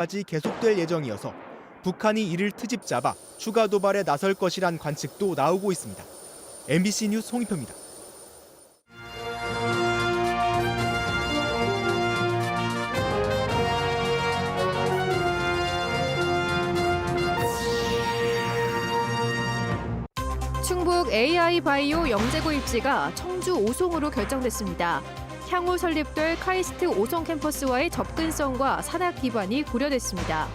까지 계속될 예정이어서 북한이 이를 트집 잡아 추가 도발에 나설 것이란 관측도 나오고 있습니다. MBC 뉴스 홍익표입니다. 충북 AI 바이오 영재고 입지가 청주 오송으로 결정됐습니다. 향후 설립될 카이스트 오송 캠퍼스와의 접근성과 산학 기반이 고려됐습니다.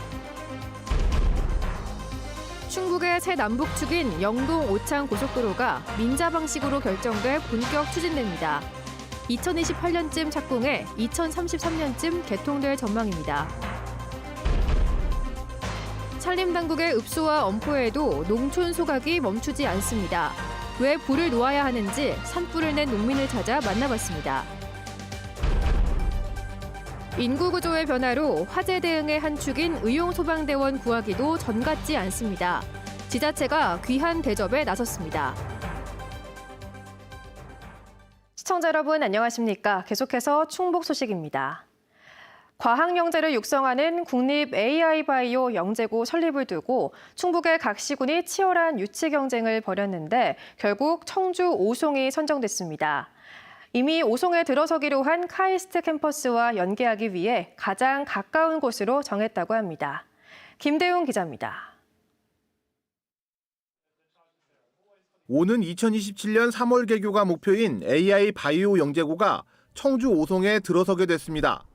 충북의 새 남북축인 영동 오창 고속도로가 민자 방식으로 결정돼 본격 추진됩니다. 2028년쯤 착공해 2033년쯤 개통될 전망입니다. 산림당국의 읍소와 엄포에도 농촌 소각이 멈추지 않습니다. 왜 불을 놓아야 하는지 산불을 낸 농민을 찾아 만나봤습니다. 인구 구조의 변화로 화재 대응의 한 축인 의용소방대원 구하기도 전 같지 않습니다. 지자체가 귀한 대접에 나섰습니다. 시청자 여러분 안녕하십니까? 계속해서 충북 소식입니다. 과학영재를 육성하는 국립 AI 바이오 영재고 설립을 두고 충북의 각 시군이 치열한 유치 경쟁을 벌였는데 결국 청주 오송이 선정됐습니다. 이미 오송에 들어서기로 한 카이스트 캠퍼스와 연계하기 위해 가장 가까운 곳으로 정했다고 합니다. 김대웅 기자입니다. 오는 2027년 3월 개교가 목표인 AI 바이오 영재고가 청주 오송에 들어서게 됐습니다.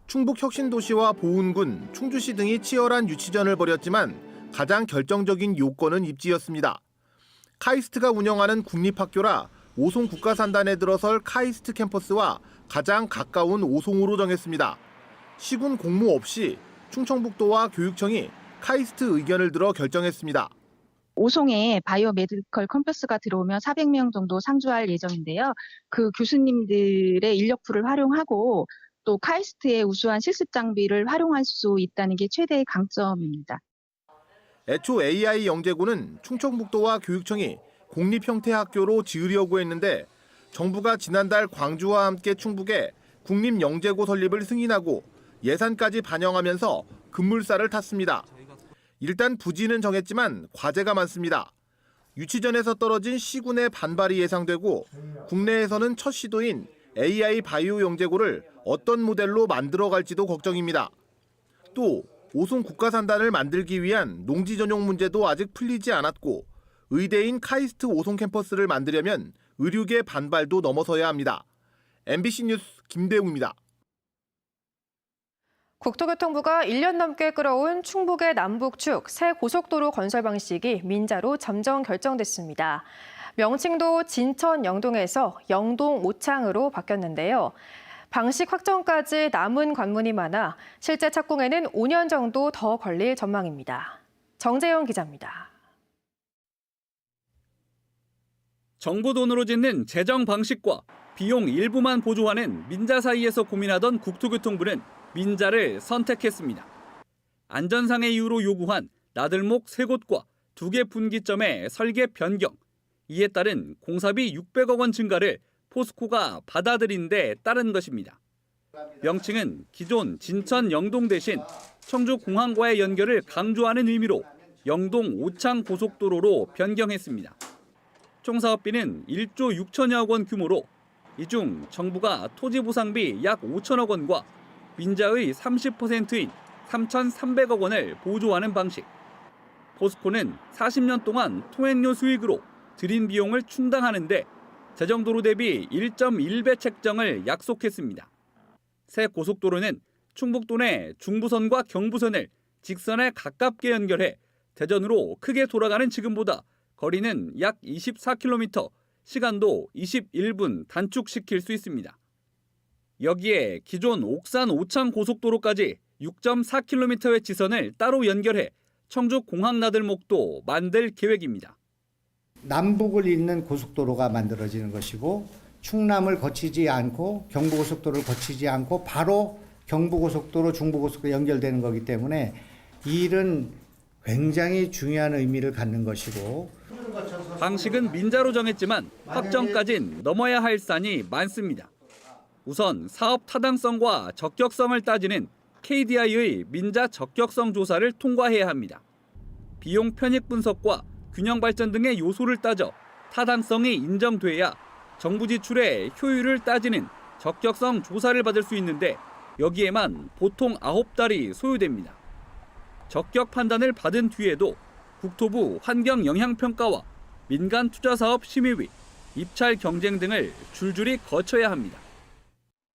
충북 혁신도시와 보은군, 충주시 등이 치열한 유치전을 벌였지만 가장 결정적인 요건은 입지였습니다. 카이스트가 운영하는 국립학교라 오송 국가산단에 들어설 카이스트 캠퍼스와 가장 가까운 오송으로 정했습니다. 시군 공모 없이 충청북도와 교육청이 카이스트 의견을 들어 결정했습니다. 오송에 바이오 메디컬 캠퍼스가 들어오면 400명 정도 상주할 예정인데요. 그 교수님들의 인력풀을 활용하고 또 카이스트의 우수한 실습 장비를 활용할 수 있다는 게 최대의 강점입니다. 애초 AI 영재고는 충청북도와 교육청이 공립 형태 학교로 지으려고 했는데 정부가 지난달 광주와 함께 충북에 국립 영재고 설립을 승인하고 예산까지 반영하면서 급물살을 탔습니다. 일단 부지는 정했지만 과제가 많습니다. 유치전에서 떨어진 시군의 반발이 예상되고 국내에서는 첫 시도인 AI 바이오 영재고를 어떤 모델로 만들어갈지도 걱정입니다. 또 오송 국가산단을 만들기 위한 농지 전용 문제도 아직 풀리지 않았고 의대인 카이스트 오송 캠퍼스를 만들려면 의료계 반발도 넘어서야 합니다. MBC 뉴스 김대웅입니다. 국토교통부가 1년 넘게 끌어온 충북의 남북축 새 고속도로 건설 방식이 민자로 잠정 결정됐습니다. 명칭도 진천 영동에서 영동 오창으로 바뀌었는데요. 방식 확정까지 남은 관문이 많아 실제 착공에는 5년 정도 더 걸릴 전망입니다. 정재영 기자입니다. 정부 돈으로 짓는 재정 방식과 비용 일부만 보조하는 민자 사이에서 고민하던 국토교통부는 민자를 선택했습니다. 안전상의 이유로 요구한 나들목 3곳과 2개 분기점의 설계 변경, 이에 따른 공사비 600억 원 증가를 포스코가 받아들인 데 따른 것입니다. 명칭은 기존 진천 영동 대신 청주 공항과의 연결을 강조하는 의미로 영동 오창 고속도로로 변경했습니다. 총 사업비는 1조 6천여억 원 규모로 이 중 정부가 토지 보상비 약 5천억 원과 민자의 30%인 3,300억 원을 보조하는 방식. 포스코는 40년 동안 통행료 수익으로 들인 비용을 충당하는데 재정도로 대비 1.1배 책정을 약속했습니다. 새 고속도로는 충북도 내 중부선과 경부선을 직선에 가깝게 연결해 대전으로 크게 돌아가는 지금보다 거리는 약 24km, 시간도 21분 단축시킬 수 있습니다. 여기에 기존 옥산 오창 고속도로까지 6.4km의 지선을 따로 연결해 청주 공항 나들목도 만들 계획입니다. 남북을 잇는 고속도로가 만들어지는 것이고 충남을 거치지 않고 경부고속도로를 거치지 않고 바로 경부고속도로, 중부고속도로 연결되는 거기 때문에 이 일은 굉장히 중요한 의미를 갖는 것이고 방식은 민자로 정했지만 확정까진 넘어야 할 산이 많습니다. 우선 사업 타당성과 적격성을 따지는 KDI의 민자 적격성 조사를 통과해야 합니다. 비용 편익 분석과 균형 발전 등의 요소를 따져 타당성이 인정돼야 정부 지출의 효율을 따지는 적격성 조사를 받을 수 있는데 여기에만 보통 9달이 소요됩니다. 적격 판단을 받은 뒤에도 국토부 환경영향평가와 민간투자사업심의위, 입찰 경쟁 등을 줄줄이 거쳐야 합니다.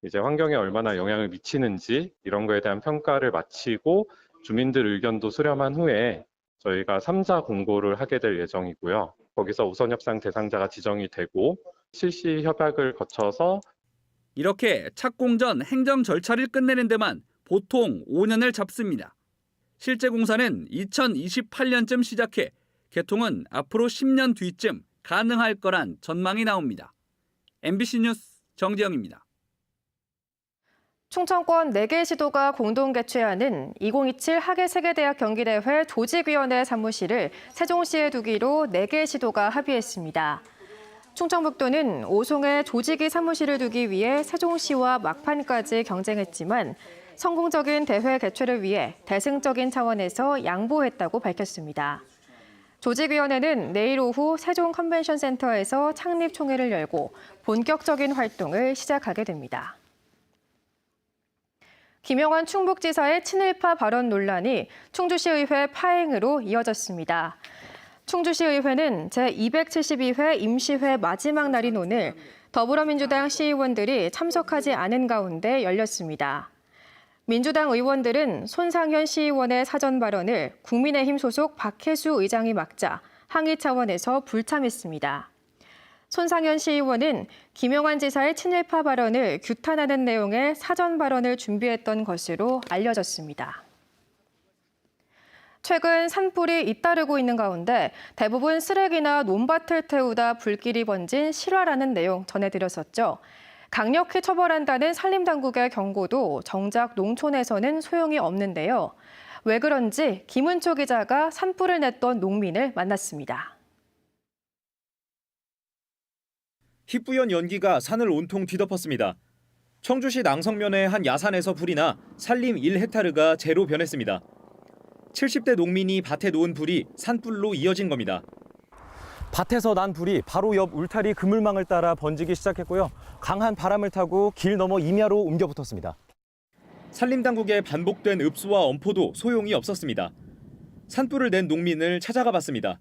이제 환경에 얼마나 영향을 미치는지 이런 거에 대한 평가를 마치고 주민들 의견도 수렴한 후에 저희가 3자 공고를 하게 될 예정이고요. 거기서 우선 협상 대상자가 지정이 되고 실시 협약을 거쳐서 이렇게 착공 전 행정 절차를 끝내는 데만 보통 5년을 잡습니다. 실제 공사는 2028년쯤 시작해 개통은 앞으로 10년 뒤쯤 가능할 거란 전망이 나옵니다. MBC 뉴스 정재영입니다. 충청권 4개 시도가 공동 개최하는 2027 하계세계대학 경기대회 조직위원회 사무실을 세종시에 두기로 4개 시도가 합의했습니다. 충청북도는 오송에 조직위 사무실을 두기 위해 세종시와 막판까지 경쟁했지만 성공적인 대회 개최를 위해 대승적인 차원에서 양보했다고 밝혔습니다. 조직위원회는 내일 오후 세종 컨벤션센터에서 창립 총회를 열고 본격적인 활동을 시작하게 됩니다. 김영환 충북지사의 친일파 발언 논란이 충주시의회 파행으로 이어졌습니다. 충주시의회는 제272회 임시회 마지막 날인 오늘 더불어민주당 시의원들이 참석하지 않은 가운데 열렸습니다. 민주당 의원들은 손상현 시의원의 사전 발언을 국민의힘 소속 박혜수 의장이 막자 항의 차원에서 불참했습니다. 손상현 시의원은 김영환 지사의 친일파 발언을 규탄하는 내용의 사전 발언을 준비했던 것으로 알려졌습니다. 최근 산불이 잇따르고 있는 가운데 대부분 쓰레기나 논밭을 태우다 불길이 번진 실화라는 내용 전해드렸었죠. 강력히 처벌한다는 산림당국의 경고도 정작 농촌에서는 소용이 없는데요. 왜 그런지 김은초 기자가 산불을 냈던 농민을 만났습니다. 희뿌연 연기가 산을 온통 뒤덮었습니다. 청주시 낭성면의 한 야산에서 불이 나 산림 1헥타르가 재로 변했습니다. 70대 농민이 밭에 놓은 불이 산불로 이어진 겁니다. 밭에서 난 불이 바로 옆 울타리 그물망을 따라 번지기 시작했고요. 강한 바람을 타고 길 너머 임야로 옮겨 붙었습니다. 산림당국의 반복된 읍수와 엄포도 소용이 없었습니다. 산불을 낸 농민을 찾아가 봤습니다.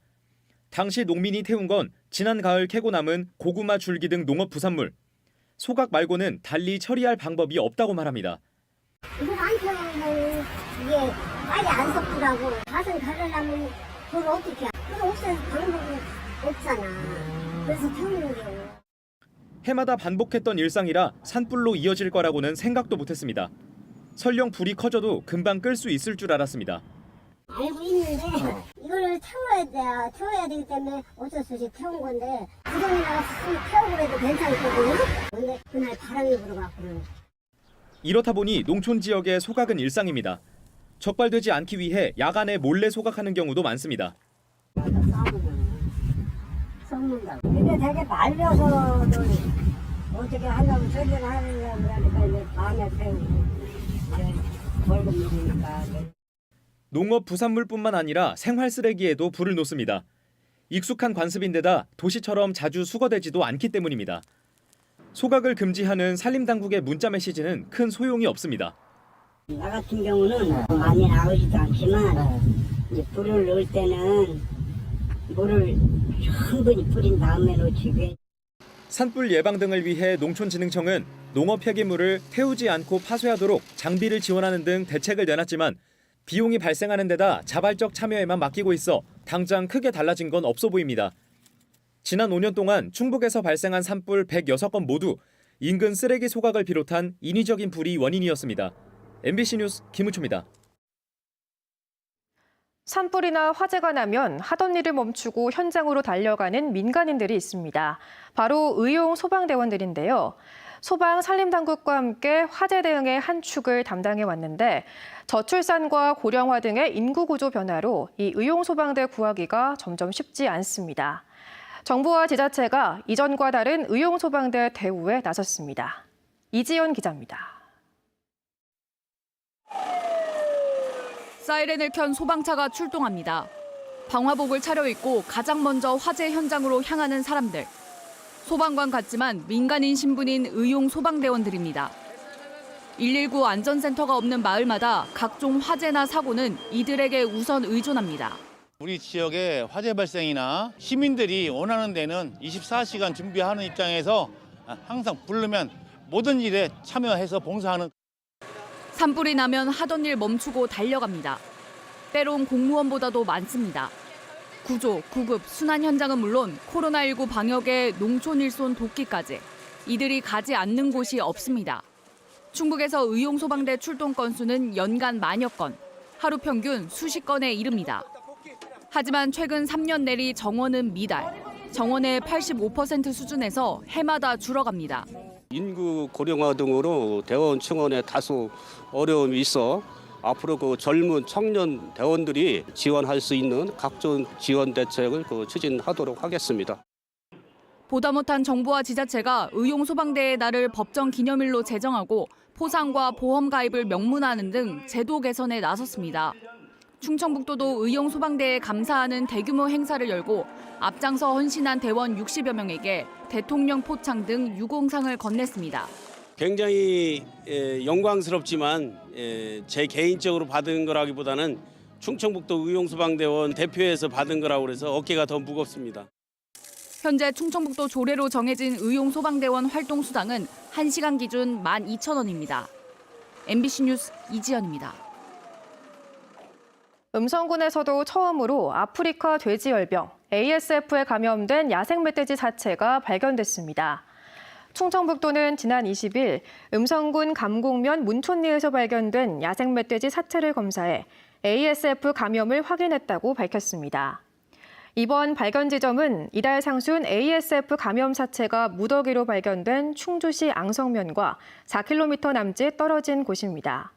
당시 농민이 태운 건 지난 가을 캐고 남은 고구마 줄기 등 농업 부산물. 소각 말고는 달리 처리할 방법이 없다고 말합니다. 이거 안 태우면 이게 빨리 안 섞으라고. 밭을 가려면 그걸 어떻게 해. 그걸 없애서 방법이 없잖아. 그래서 태우는 거예요. 해마다 반복했던 일상이라 산불로 이어질 거라고는 생각도 못했습니다. 설령 불이 커져도 금방 끌 수 있을 줄 알았습니다. 알고 있는데 이거를 태워야 되기 때문에 어쩔 수 없이 태운 건데 부정이나 태우고 해도 괜찮거든요. 근데 그날 바람이 불어갖고. 이렇다 보니 농촌 지역의 소각은 일상입니다. 적발되지 않기 위해 야간에 몰래 소각하는 경우도 많습니다. 썩는다. 근데 되게 말려서도 어떻게 하려고 처리를 하려고 그러니까 이제 밤에 태우고 벌금 먹으니까. 농업 부산물뿐만 아니라 생활 쓰레기에도 불을 놓습니다. 익숙한 관습인데다 도시처럼 자주 수거되지도 않기 때문입니다. 소각을 금지하는 산림당국의 문자 메시지는 큰 소용이 없습니다. 나 같은 경우는 많이 나오지도 않지만 이제 불을 넣을 때는 물을 충분히 뿌린 다음에 놓치게. 산불 예방 등을 위해 농촌진흥청은 농업 폐기물을 태우지 않고 파쇄하도록 장비를 지원하는 등 대책을 내놨지만 비용이 발생하는 데다 자발적 참여에만 맡기고 있어 당장 크게 달라진 건 없어 보입니다. 지난 5년 동안 충북에서 발생한 산불 106건 모두 인근 쓰레기 소각을 비롯한 인위적인 불이 원인이었습니다. MBC 뉴스 김우초입니다. 산불이나 화재가 나면 하던 일을 멈추고 현장으로 달려가는 민간인들이 있습니다. 바로 의용 소방대원들인데요. 소방 산림당국과 함께 화재 대응의 한 축을 담당해 왔는데 저출산과 고령화 등의 인구 구조 변화로 이 의용 소방대 구하기가 점점 쉽지 않습니다. 정부와 지자체가 이전과 다른 의용 소방대 대우에 나섰습니다. 이지연 기자입니다. 사이렌을 켠 소방차가 출동합니다. 방화복을 차려입고 가장 먼저 화재 현장으로 향하는 사람들. 소방관 같지만 민간인 신분인 의용 소방대원들입니다. 119 안전센터가 없는 마을마다 각종 화재나 사고는 이들에게 우선 의존합니다. 우리 지역에 화재 발생이나 시민들이 원하는 데는 24시간 준비하는 입장에서 항상 부르면 모든 일에 참여해서 봉사하는. 산불이 나면 하던 일 멈추고 달려갑니다. 때론 공무원보다도 많습니다. 구조, 구급, 순환 현장은 물론 코로나19 방역에 농촌 일손 돕기까지 이들이 가지 않는 곳이 없습니다. 충북에서 의용소방대 출동 건수는 연간 만여 건, 하루 평균 수십 건에 이릅니다. 하지만 최근 3년 내리 정원은 미달, 정원의 85% 수준에서 해마다 줄어갑니다. 인구 고령화 등으로 대원 충원에 다소 어려움이 있어 앞으로 그 젊은 청년 대원들이 지원할 수 있는 각종 지원 대책을 추진하도록 하겠습니다. 보다 못한 정부와 지자체가 의용소방대의 날을 법정 기념일로 제정하고 포상과 보험 가입을 명문화하는 등 제도 개선에 나섰습니다. 충청북도도 의용소방대에 감사하는 대규모 행사를 열고 앞장서 헌신한 대원 60여 명에게 대통령 포창 등 유공상을 건넸습니다. 굉장히 영광스럽지만 제 개인적으로 받은 거라기보다는 충청북도 의용소방대원 대표에서 받은 거라고 그래서 어깨가 더 무겁습니다. 현재 충청북도 조례로 정해진 의용소방대원 활동 수당은 1시간 기준 12,000원입니다. MBC 뉴스 이지연입니다. 음성군에서도 처음으로 아프리카 돼지열병 ASF에 감염된 야생 멧돼지 사체가 발견됐습니다. 충청북도는 지난 20일 음성군 감곡면 문촌리에서 발견된 야생 멧돼지 사체를 검사해 ASF 감염을 확인했다고 밝혔습니다. 이번 발견 지점은 이달 상순 ASF 감염 사체가 무더기로 발견된 충주시 앙성면과 4km 남짓 떨어진 곳입니다.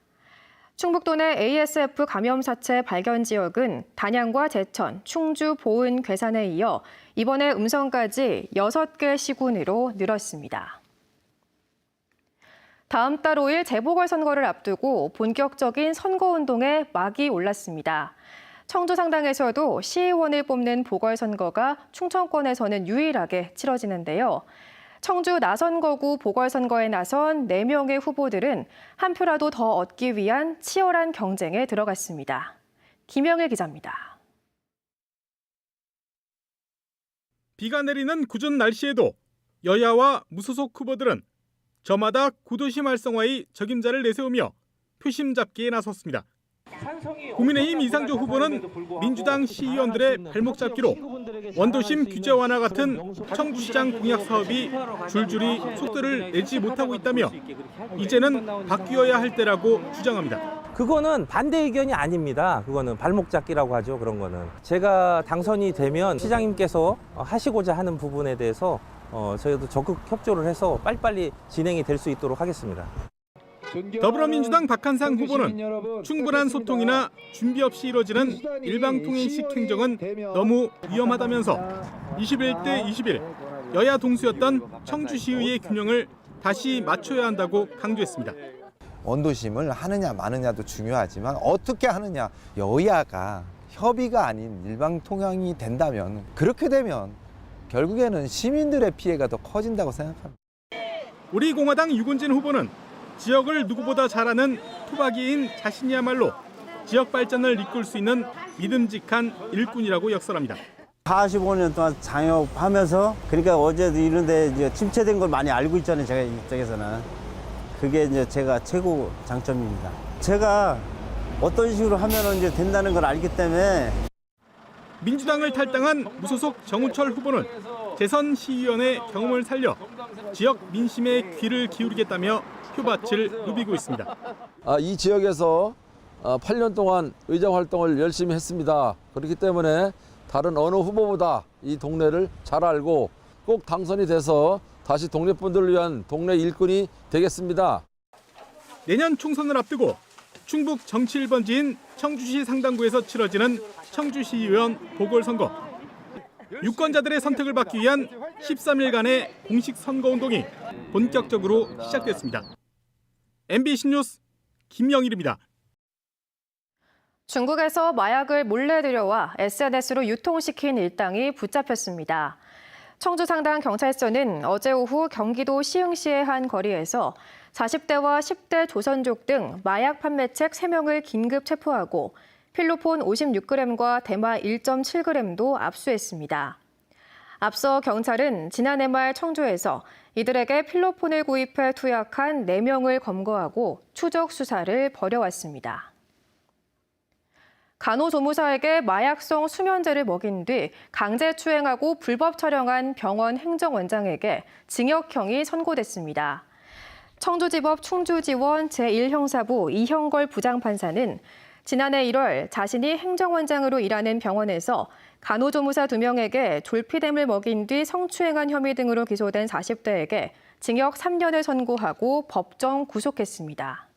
충북도 내 ASF 감염 사체 발견 지역은 단양과 제천, 충주, 보은, 괴산에 이어 이번에 음성까지 6개 시군으로 늘었습니다. 다음 달 5일 재보궐선거를 앞두고 본격적인 선거운동에 막이 올랐습니다. 청주 상당에서도 시의원을 뽑는 보궐선거가 충청권에서는 유일하게 치러지는데요. 청주 나선거구 보궐선거에 나선 4명의 후보들은 한 표라도 더 얻기 위한 치열한 경쟁에 들어갔습니다. 김영일 기자입니다. 비가 내리는 궂은 날씨에도 여야와 무소속 후보들은 저마다 구도심 활성화의 적임자를 내세우며 표심 잡기에 나섰습니다. 국민의힘 이상조 후보는 민주당 시의원들의 발목 잡기로 원도심 규제 완화 같은 청주시장 공약 사업이 줄줄이 속도를 내지 못하고 있다며 이제는 바뀌어야 할 때라고 주장합니다. 그거는 반대 의견이 아닙니다. 그거는 발목 잡기라고 하죠. 그런 거는. 제가 당선이 되면 시장님께서 하시고자 하는 부분에 대해서 저희도 적극 협조를 해서 빨리빨리 진행이 될 수 있도록 하겠습니다. 더불어민주당 박한상 후보는 충분한 소통이나 준비 없이 이뤄지는 일방통행식 행정은 너무 위험하다면서 21대 21 여야 동수였던 청주시의회 균형을 다시 맞춰야 한다고 강조했습니다. 원도심을 하느냐 마느냐도 중요하지만 어떻게 하느냐, 여야가 협의가 아닌 일방통행이 된다면, 그렇게 되면 결국에는 시민들의 피해가 더 커진다고 생각합니다. 우리 공화당 유곤진 후보는 지역을 누구보다 잘 아는 토박이인 자신이야말로 지역 발전을 이끌 수 있는 믿음직한 일꾼이라고 역설합니다. 45년 동안 장업하면서, 그러니까 어제도 이런데 이제 침체된 걸 많이 알고 있잖아요. 제가 이쪽에서는 그게 이제 제가 최고 장점입니다. 제가 어떤 식으로 하면 이제 된다는 걸 알기 때문에. 민주당을 탈당한 무소속 정우철 후보는 재선 시의원의 경험을 살려 지역 민심에 귀를 기울이겠다며 표밭을 누비고 있습니다. 이 지역에서 8년 동안 의정 활동을 열심히 했습니다. 그렇기 때문에 다른 어느 후보보다 이 동네를 잘 알고 꼭 당선이 돼서 다시 동네 분들을 위한 동네 일꾼이 되겠습니다. 내년 총선을 앞두고 충북 정치 1번지인 청주시 상당구에서 치러지는 청주시의원 보궐선거. 유권자들의 선택을 받기 위한 13일간의 공식 선거운동이 본격적으로 시작됐습니다. MBC 뉴스 김영일입니다. 중국에서 마약을 몰래 들여와 SNS로 유통시킨 일당이 붙잡혔습니다. 청주 상당 경찰서는 어제 오후 경기도 시흥시의 한 거리에서 40대와 10대 조선족 등 마약 판매책 3명을 긴급 체포하고 필로폰 56g과 대마 1.7g도 압수했습니다. 앞서 경찰은 지난해 말 청주에서 이들에게 필로폰을 구입해 투약한 4명을 검거하고 추적 수사를 벌여왔습니다. 간호조무사에게 마약성 수면제를 먹인 뒤 강제추행하고 불법 촬영한 병원 행정원장에게 징역형이 선고됐습니다. 청주지법 충주지원 제1형사부 이형걸 부장판사는 지난해 1월 자신이 행정원장으로 일하는 병원에서 간호조무사 2명에게 졸피뎀을 먹인 뒤 성추행한 혐의 등으로 기소된 40대에게 징역 3년을 선고하고 법정 구속했습니다.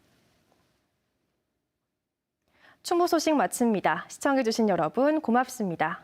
충북 소식 마칩니다. 시청해주신 여러분 고맙습니다.